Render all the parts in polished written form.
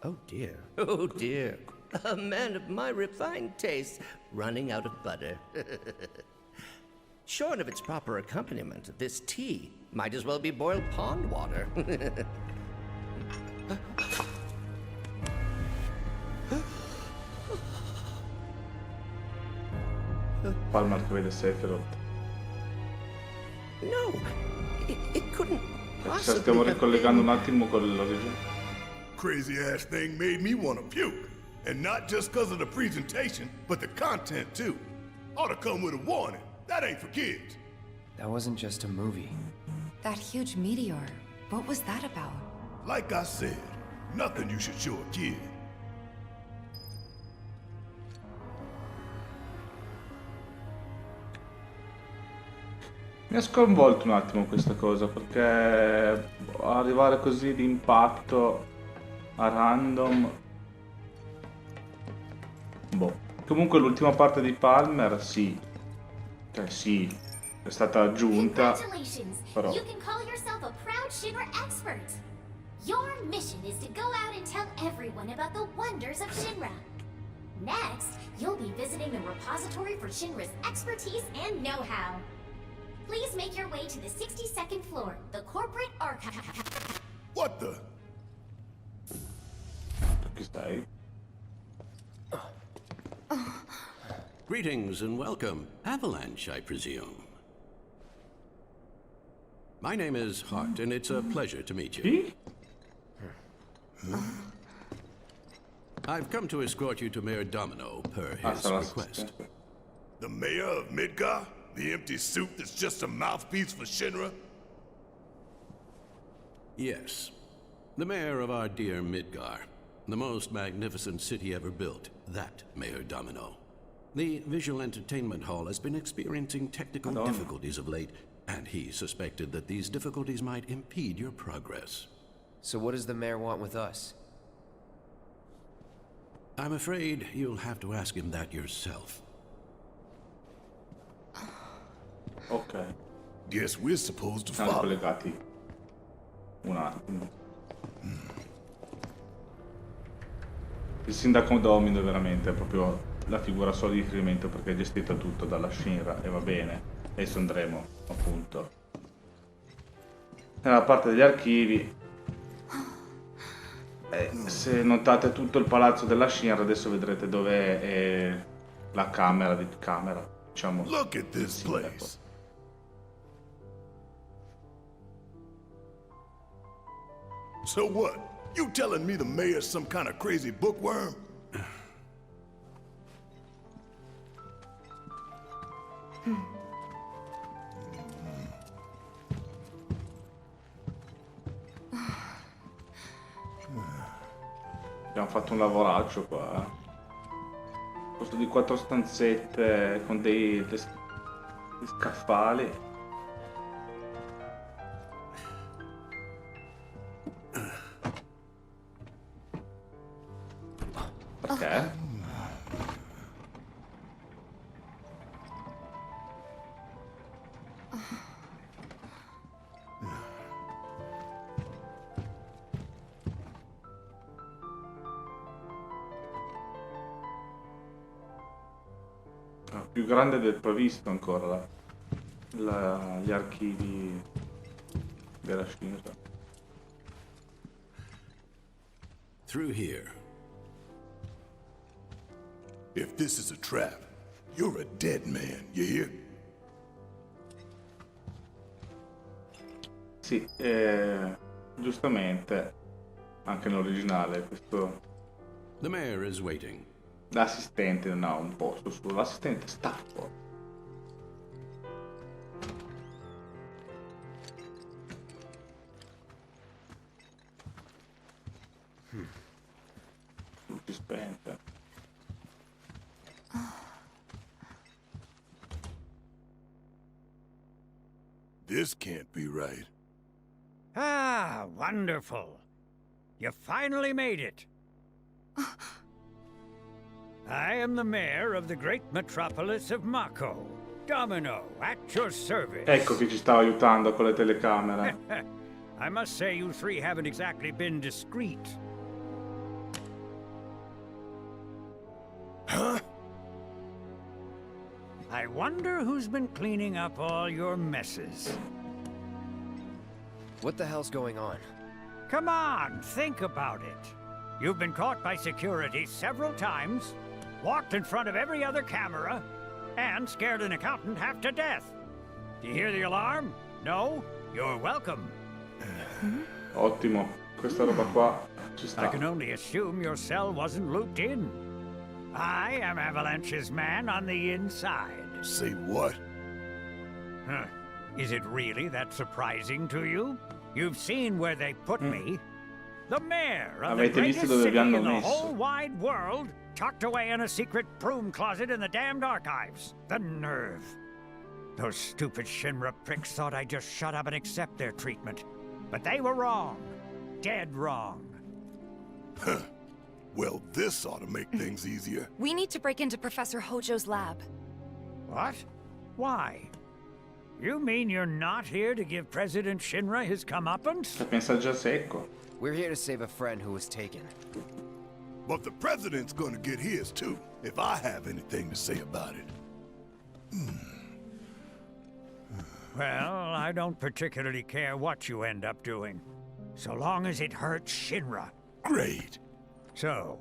Oh dear. Oh dear. A man of my refined taste running out of butter. Shorn of its proper accompaniment, this tea might as well be boiled pond water. Palmer che vede Sephiroth. No, it couldn't Ci possibly stiamo have ricollegando un been. attimo con l'origine. Crazy ass thing made me want to puke. And not just because of the presentation, but the content too. Ought to come with a warning. That ain't for kids. That wasn't just a movie. That huge meteor, what was that about? Like I said, nothing you should show a kid. Mi ha sconvolto un attimo questa cosa, perché arrivare così d'impatto a random. Boh. Comunque l'ultima parte di Palmer sì. Cioè sì, è stata aggiunta. Congratulations! Però You can call yourself a proud Shinra expert. Your mission is to go out and tell everyone about the wonders of Shinra. Next, you'll be visiting the repository for Shinra's expertise and know-how. Please make your way to the 62nd floor, the corporate archive. What the? chi stai? Greetings and welcome. Avalanche, I presume. My name is Hart, and it's a pleasure to meet you. Chi? I've come to escort you to Mayor Domino, per his sarà request. The mayor of Midgar? The empty suit that's just a mouthpiece for Shinra? Yes. The mayor of our dear Midgar. The most magnificent city ever built. That Mayor Domino. The visual entertainment hall has been experiencing technical difficulties of late, and he suspected that these difficulties might impede your progress. So what does the mayor want with us? I'm afraid you'll have to ask him that yourself. Ok, Guess we're supposed to siamo follow. collegati. Un attimo. Il sindaco Domino veramente è proprio la figura sola di riferimento perché è gestita tutto dalla Shinra e va bene. E adesso andremo appunto nella parte degli archivi. Se notate tutto il palazzo della Shinra, adesso vedrete dove è la camera diciamo. Look at this place. So what? You telling me the mayor's some kind of crazy bookworm? Abbiamo fatto un lavoraccio qua. Al posto di 4 stanzette con dei scaffali. Perché? Più grande del previsto ancora gli archivi della Shinra. Through here. If this is a trap, you're a dead man, you hear? Sì, giustamente anche nell'originale questo The mayor is waiting. l'assistente non ha un posto solo, l'assistente sta fuori. Luci spente. This can't be right. Ah, wonderful. You finally made it. I am the mayor of the great metropolis of Mako. Domino, at your service. Ecco chi ci stava aiutando con le telecamere. I must say you three haven't exactly been discreet. I wonder who's been cleaning up all your messes. What the hell's going on? Come on, think about it. You've been caught by security several times, walked in front of every other camera, and scared an accountant half to death. Do you hear the alarm? No? You're welcome. Ottimo, questa roba qua ci sta. I can only assume your cell wasn't looped in. I am Avalanche's man on the inside. Say what? Huh. Is it really that surprising to you? You've seen where they put me. The mayor of the Avete greatest visto dove city vi hanno in the messo? whole wide world, tucked away in a secret broom closet in the damned archives. The nerve. Those stupid Shinra pricks thought I'd just shut up and accept their treatment. But they were wrong. Dead wrong. Huh. Well, this ought to make things easier. We need to break into Professor Hojo's lab. What? Why? You mean you're not here to give President Shinra his comeuppance? Pensa già secco. We're here to save a friend who was taken. But the president's gonna get his too, if I have anything to say about it. Well, I don't particularly care what you end up doing, so long as it hurts Shinra. Great. So,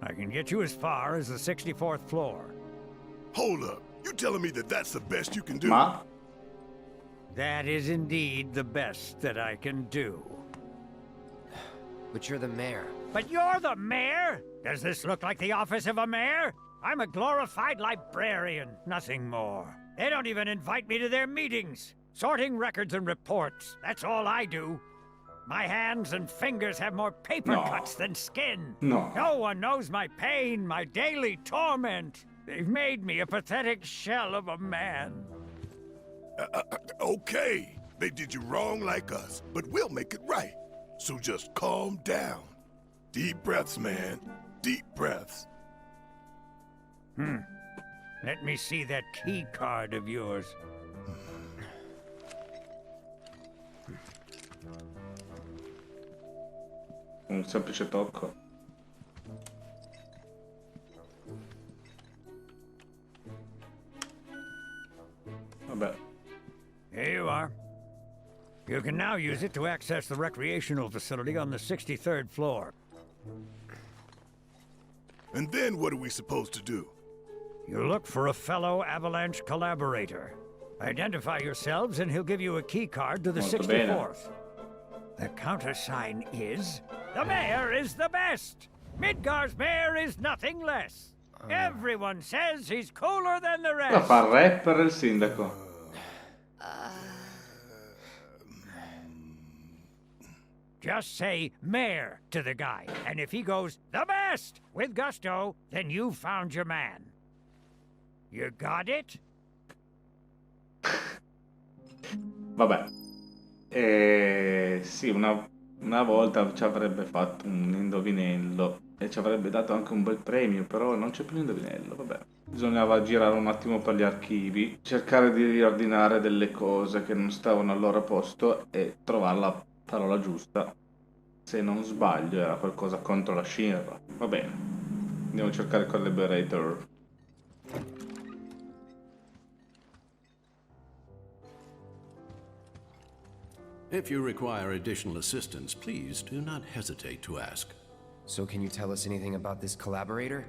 I can get you as far as the 64th floor. Hold up. You telling me that that's the best you can do? Ma? That is indeed the best that I can do. But you're the mayor. But you're the mayor? Does this look like the office of a mayor? I'm a glorified librarian, nothing more. They don't even invite me to their meetings. Sorting records and reports, that's all I do. My hands and fingers have more paper cuts than skin. No. No one knows my pain, my daily torment. They've made me a pathetic shell of a man. Okay, they did you wrong like us, but we'll make it right. So just calm down. Deep breaths, man. Deep breaths. Let me see that key card of yours. Un semplice tocco. Vabbè. Here you are. You can now use it to access the recreational facility on the 63rd floor. And then what are we supposed to do? You look for a fellow Avalanche collaborator. Identify yourselves and he'll give you a key card to the Molto bene. 64th. The countersign is... The mayor is the best! Midgar's mayor is nothing less! Everyone says he's cooler than the La rest! fa il rapper il sindaco. Just say mayor to the guy, and if he goes, the best, with gusto, then you've found your man. You got it? Vabbè. Sì, una volta ci avrebbe fatto un indovinello e ci avrebbe dato anche un bel premio, però non c'è più l'indovinello, vabbè. Bisognava girare un attimo per gli archivi, cercare di riordinare delle cose che non stavano al loro posto e trovare la parola giusta. Se non sbaglio era qualcosa contro la Shinra. Va bene. Andiamo a cercare il collaborator. If you require additional assistance, please do not hesitate to ask. So can you tell us anything about this collaborator?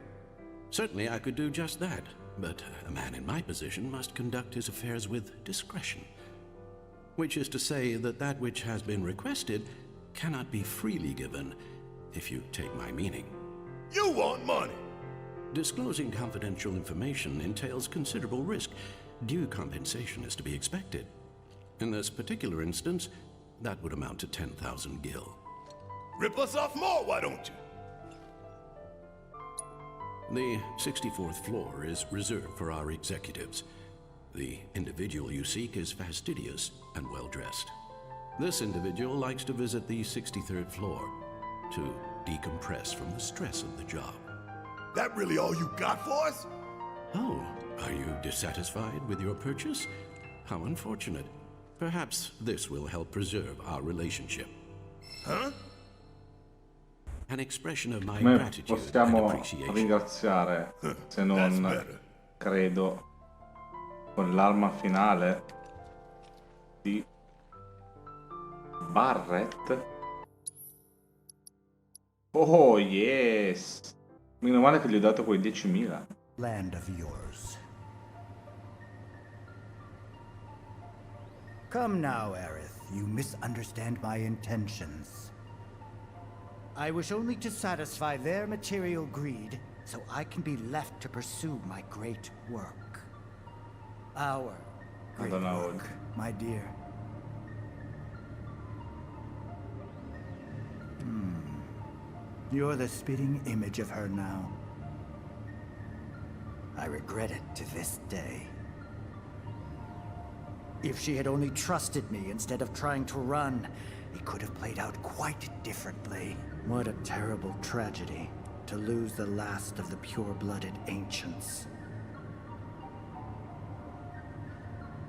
Certainly I could do just that, but a man in my position must conduct his affairs with discretion. Which is to say that that which has been requested cannot be freely given, if you take my meaning. You want money! Disclosing confidential information entails considerable risk. Due compensation is to be expected. In this particular instance, that would amount to 10,000 gil. Rip us off more, why don't you? The 64th floor is reserved for our executives. The individual you seek is fastidious and well-dressed. This individual likes to visit the 63rd floor to decompress from the stress of the job. That really all you got for us? Oh, are you dissatisfied with your purchase? How unfortunate. Perhaps this will help preserve our relationship. Huh? An expression of my Come gratitude and possiamo appreciation. ringraziare se non credo con l'arma finale di Barrett. Oh yes, meno male che gli ho dato quei 10.000. Land of yours. Come now, Aerith, you misunderstand my intentions. I wish only to satisfy their material greed, so I can be left to pursue my great work. Our great work, my dear. You're the spitting image of her now. I regret it to this day. If she had only trusted me instead of trying to run, it could have played out quite differently. What a terrible tragedy to lose the last of the pure-blooded ancients.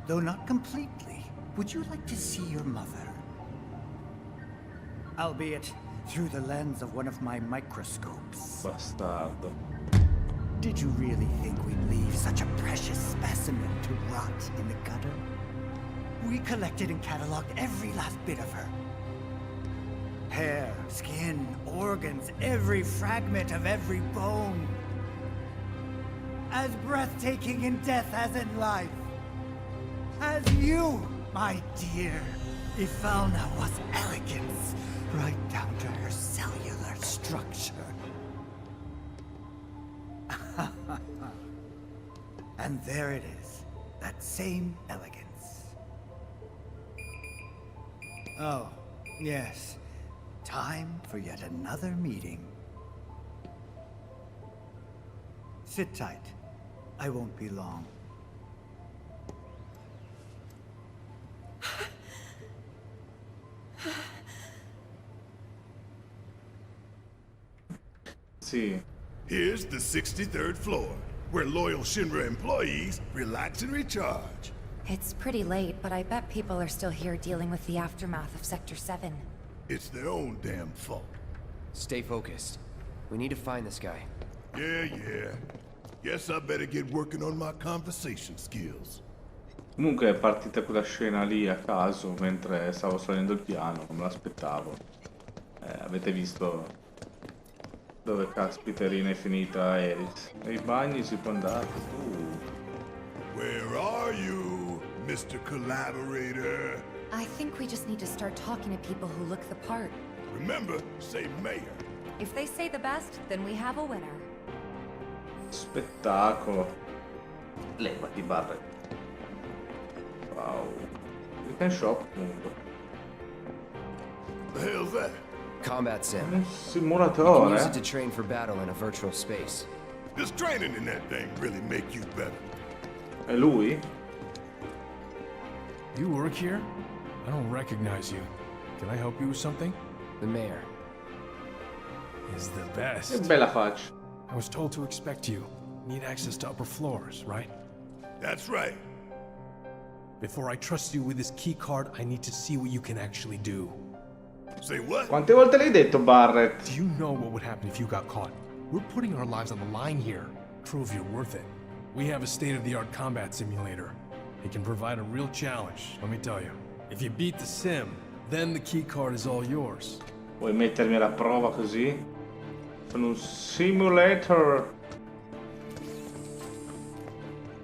Though not completely, would you like to see your mother? Albeit through the lens of one of my microscopes. Bastardo. Did you really think we'd leave such a precious specimen to rot in the gutter? We collected and cataloged every last bit of her. Hair, skin, organs, every fragment of every bone. As breathtaking in death as in life. As you, my dear. Ifalna was elegance, right down to her cellular structure. And there it is, that same elegance. Oh, yes. Time for yet another meeting. Sit tight. I won't be long. Sì. Here's the 63rd floor, where loyal Shinra employees relax and recharge. It's pretty late, but I bet people are still here dealing with the aftermath of Sector 7. It's their own damn fault. Stay focused. We need to find this guy. Yeah. Guess I better get working on my conversation skills. Comunque è partita quella scena lì a caso mentre stavo salendo il piano, non me l'aspettavo. Avete visto dove caspiterina è finita Aerith? Nei bagni si può andare. Where are you, Mr. Collaborator? I think we just need to start talking to people who look the part. Remember, say mayor. If they say the best, then we have a winner. Spettacolo. Leva di Barrett. Wow. You can shop comunque. The hell's that? Combat sim. Un You can simulatore. use it to train for battle in a virtual space. Does training in that thing really make you better? È lui? You work here? I don't recognize you. Can I help you with something? The mayor. Is the Che best. bella faccia. I was told to expect you. Need access to upper floors, right? That's right. Before I trust you with this key card, I need to see what you can actually do. Say what? Quante volte l'hai detto Barrett? Do you know what would happen if you got caught? We're putting our lives on the line here. Prove you're worth it. We have a state-of-the-art combat simulator. It can provide a real challenge, let me tell you. If you beat the sim, then the key card is all yours. Vuoi mettermi alla prova così? Con un simulator.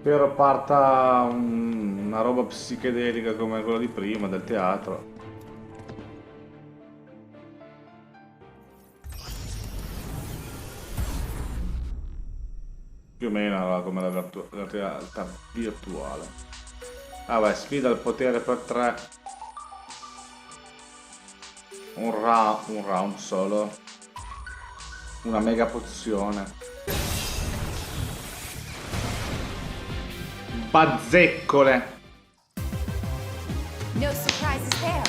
Spero parta una roba psichedelica come quella di prima, del teatro. Più o meno come la realtà virtuale. Ah beh, sfida il potere per 3. Un round solo. Una mega pozione. Bazzeccole. No surprises there.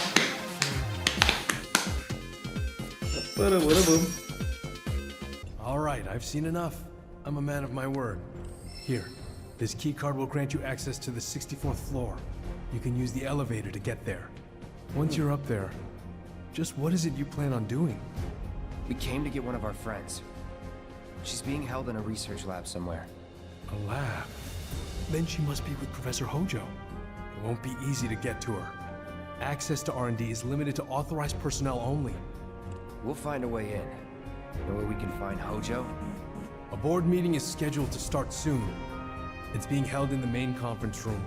All right, I've seen enough. I'm a man of my word. Here, this key card will grant you access to the 64th floor. You can use the elevator to get there. Once you're up there, just what is it you plan on doing? We came to get one of our friends. She's being held in a research lab somewhere. A lab? Then she must be with Professor Hojo. It won't be easy to get to her. Access to R&D is limited to authorized personnel only. We'll find a way in. Know where we can find Hojo? A board meeting is scheduled to start soon. It's being held in the main conference room.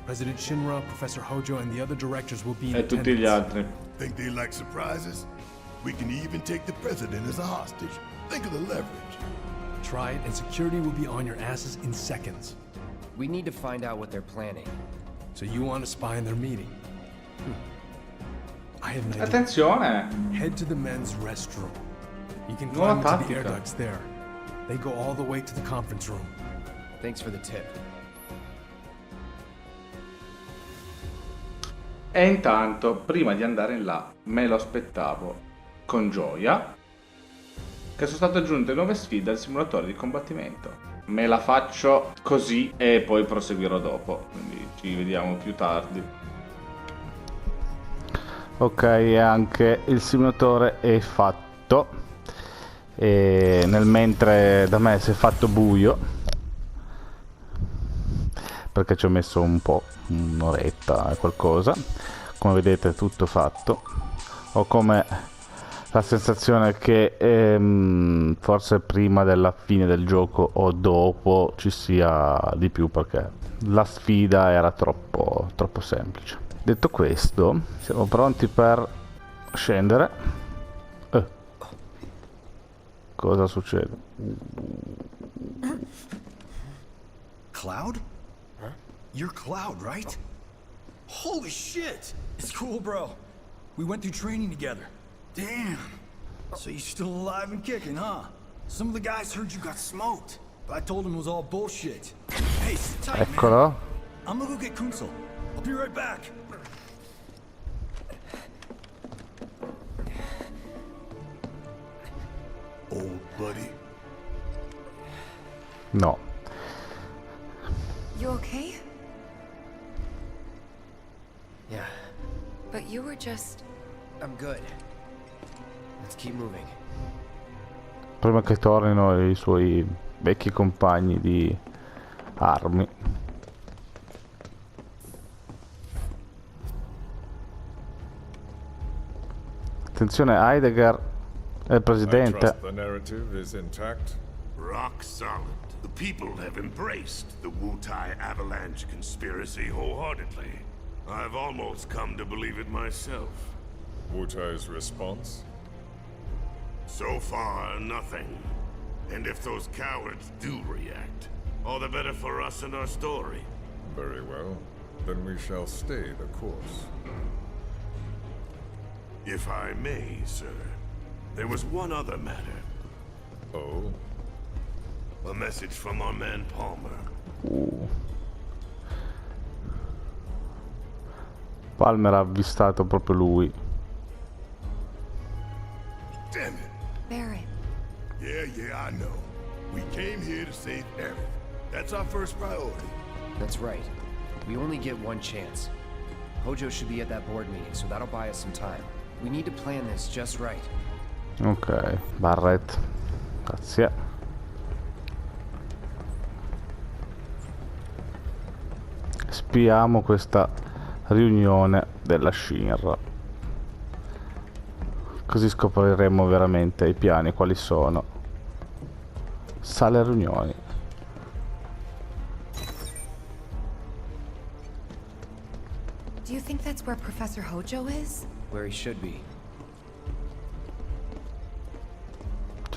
President Shinra, Professor Hojo, and the other directors will be in E tutti gli altri. Think they like surprises? We can even take the president as a hostage. Think of the leverage. Try it, and security will be on your asses in seconds. We need to find out what they're planning. So you want to spy in their meeting? I have an idea. Attenzione! Head to the men's restroom. You can Nuova climb into the air tattica. ducts there. They go all the way to the conference room. Thanks for the tip. E intanto, prima di andare in là, me lo aspettavo con gioia che sono state aggiunte nuove sfide al simulatore di combattimento. Me la faccio così e poi proseguirò dopo, quindi ci vediamo più tardi. Ok, anche il simulatore è fatto e nel mentre da me si è fatto buio perché ci ho messo un po', un'oretta e qualcosa. Come vedete è tutto fatto. Ho come la sensazione che forse prima della fine del gioco o dopo ci sia di più, perché la sfida era troppo semplice. Detto questo, siamo pronti per scendere. Cosa succede? Cloud? Huh? You're Cloud, right? Holy shit! It's cool, bro. We went through training together. Damn. So you're still alive and kicking, huh? Some of the guys heard you got smoked, but I told them it was all bullshit. Hey, sit tight, Eccolo. man. I'm gonna go get Kunsel. I'll be right back. Old buddy. No. You okay? Yeah, But you were just... I'm good. Let's keep moving. Prima che tornino i suoi vecchi compagni di armi. Attenzione, Heidegger è il presidente. I trust the narrative is intact. Rock solid. The people have embraced the Wutai Avalanche conspiracy wholeheartedly. I've almost come to believe it myself. Wutai's response? So far, nothing. And if those cowards do react, all the better for us and our story. Very well. Then we shall stay the course. If I may, sir, there was one other matter. Oh? A message from our man Palmer. Palmer ha avvistato proprio lui. Damn it. Barrett. Yeah, I know. We came here to save Aerith. That's our first priority. That's right. We only get one chance. Hojo should be at that board meeting, so that'll buy us some time. We need to plan this just right. Ok, Barrett. Grazie. Spiamo questa riunione della Shinra. Così scopriremo veramente i piani, quali sono. Sale riunioni. Do you think that's where Professor Hojo is? Where he should be.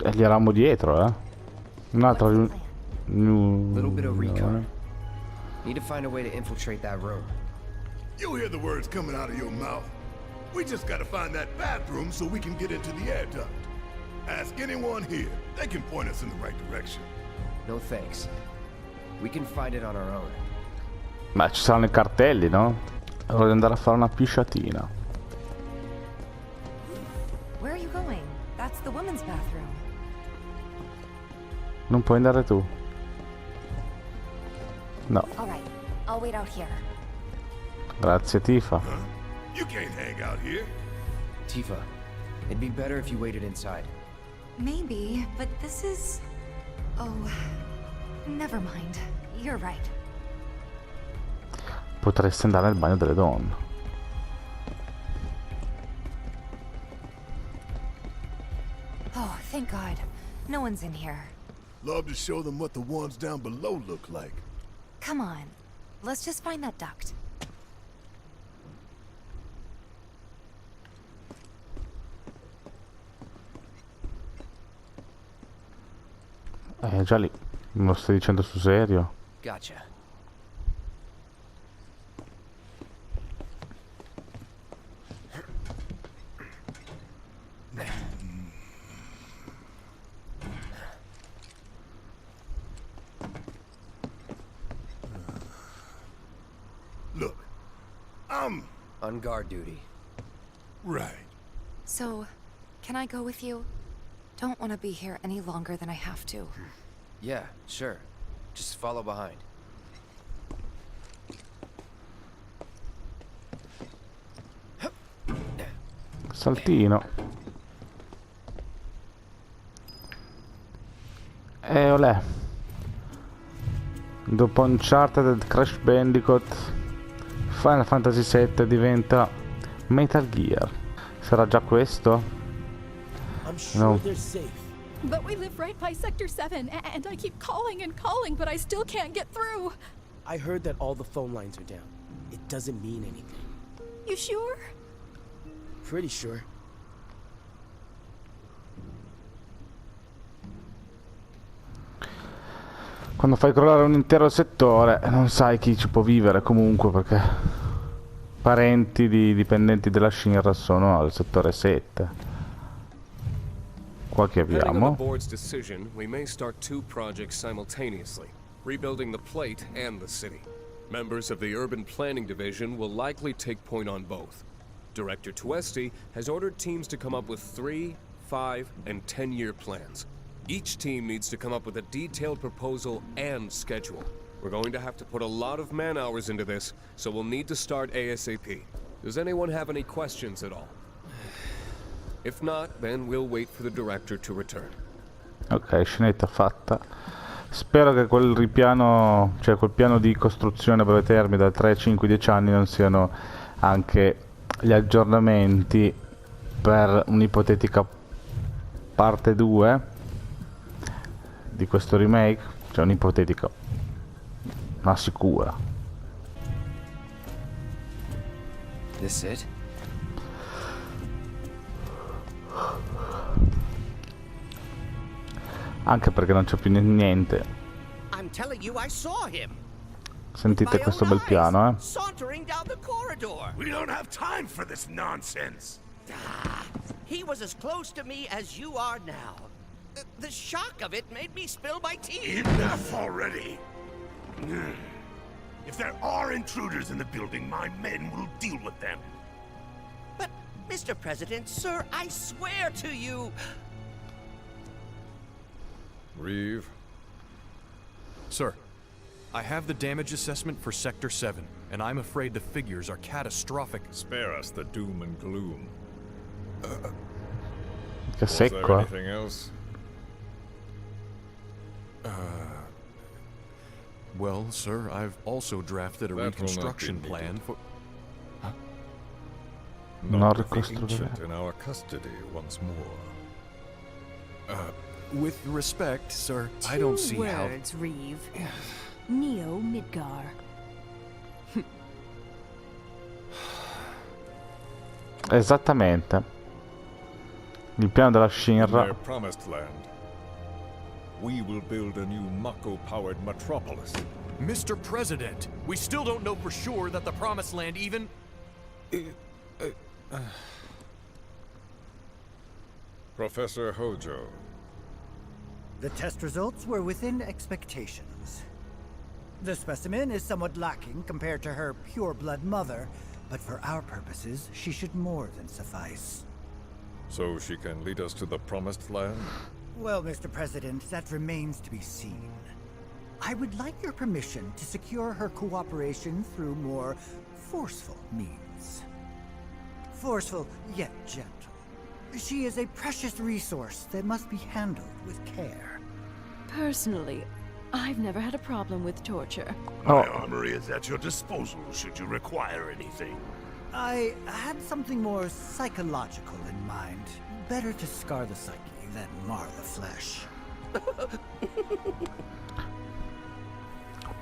E gli eravamo dietro, Un'altra Little bit of recon. Need to find a way to infiltrate that room. You hear the words coming out of your mouth. We just gotta find that bathroom so we can get into the air duct. Ask anyone here. They can point us in the right direction. No thanks. We can find it on our own. Ma ci saranno i cartelli, no? Voglio andare a fare una pisciatina. Where are you going? That's the women's bathroom. Non puoi andare tu? No. All right, I'll wait out here. Grazie, Tifa. Huh? You can't hang out here. Tifa, it'd be better if you waited inside. Maybe, but this is... Oh, never mind. You're right. potresti andare al bagno delle donne. Oh, thank God. No one's in here. Love to show them what the ones down below look like. Come on. Let's just find that duct. Già lì. Me lo stai dicendo sul serio? Gotcha. Look, I'm... On guard duty. Right. So, can I go with you? Don't want to be here any longer than I have to. Yeah, sure. Just follow behind. Saltino. E olè. Dopo Uncharted e Crash Bandicoot, Final Fantasy VII diventa Metal Gear. Sarà già questo? No. But we live right by Sector 7, and I keep calling and calling, but I still can't get through. I heard that all the phone lines are down. It doesn't mean anything. You sure? Pretty sure. Quando fai crollare un intero settore non sai chi ci può vivere comunque, perché parenti di dipendenti della Shinra sono al settore 7. Qua che abbiamo. Depending on the board's decision, we may start 2 projects simultaneously, rebuilding the plate and the city. Members of the Urban Planning Division will likely take point on both. Director Tuesti has ordered teams to come up with 3, 5, and 10-year plans. Each team needs to come up with a detailed proposal and schedule. We're going to have to put a lot of man-hours into this, so we'll need to start ASAP. Does anyone have any questions at all? If not, then we'll wait for the director to return. Ok, scenetta fatta. Spero che quel ripiano, cioè quel piano di costruzione a breve termine da 3, 5, 10 anni non siano anche gli aggiornamenti per un'ipotetica parte 2 di questo remake, cioè un'ipotetica, ma sicura. This it? Anche perché non c'è più niente. I'm telling you, I saw him. Sentite questo bel piano, eh? Sauntering down the corridor. We don't have time for this nonsense. He was as close to me as you are now. The shock of it made me spill my tea. Enough already. If there are intruders in the building, my men will deal with them. But, Mr. President, sir, I swear to you... Reeve? Sir, I have the damage assessment for Sector 7, and I'm afraid the figures are catastrophic. Spare us the doom and gloom. Che secco, eh? Anything else? Well, sir, I've also drafted a reconstruction plan for... Huh? Not with the ancient in our custody once more. With respect, sir, I don't see how... 2 words, Reeve. Neo Midgar. Esattamente. Il piano della In Shinra. their promised land, we will build a new Mako-powered metropolis. Mr. President, we still don't know for sure that the Promised Land even... Professor Hojo. The test results were within expectations. The specimen is somewhat lacking compared to her pure-blood mother, but for our purposes, she should more than suffice. So she can lead us to the Promised Land? Well, Mr. President, that remains to be seen. I would like your permission to secure her cooperation through more forceful means. Forceful, yet gentle. She is a precious resource that must be handled with care. Personally, I've never had a problem with torture. My armory is at your disposal should you require anything. I had something more psychological in mind. Better to scar the psyche than mar the flesh.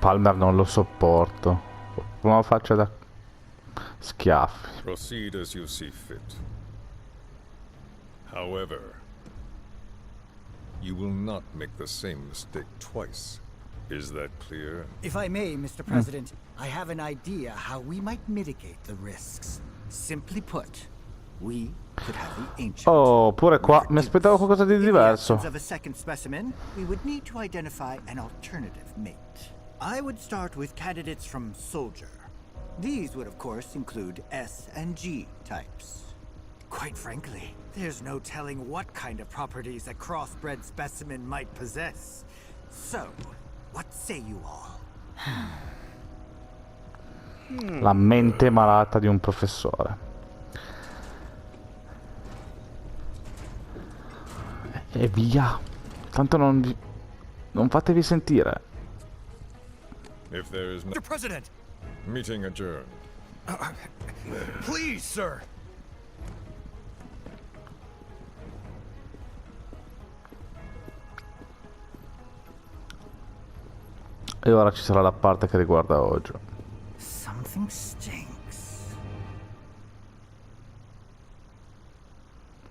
Palmer non lo sopporto. Una faccia da schiaffi. Proceed as you see fit. However, you will not make the same mistake twice. Is that clear? If I may, Mr. President, I have an idea how we might mitigate the risks. Simply put, we could have the ancient. Oh, pure qua mi aspettavo qualcosa di diverso. In the absence of a second specimen, we would need to identify an alternative mate. I would start with candidates from Soldier. These would, of course, include S and G types. Quite frankly, there's no telling what kind of properties a crossbred specimen might possess. So, what say you all? La mente malata di un professore. E via. Tanto non fatevi sentire. If there is no... Mr. President! Meeting adjourned. Please, sir! E ora ci sarà la parte che riguarda oggi. Something stinks.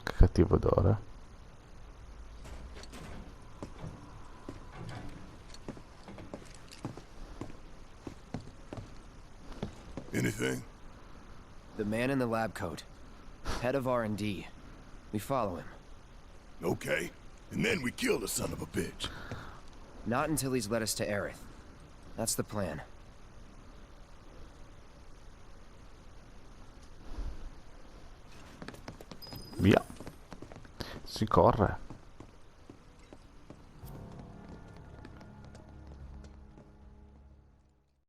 Che cattivo odore. Anything? The man in the lab coat. Head of R&D. We follow him. Okay. And then we kill the son of a bitch. Not until he's led us to Aerith. That's the plan. Via. Si corre.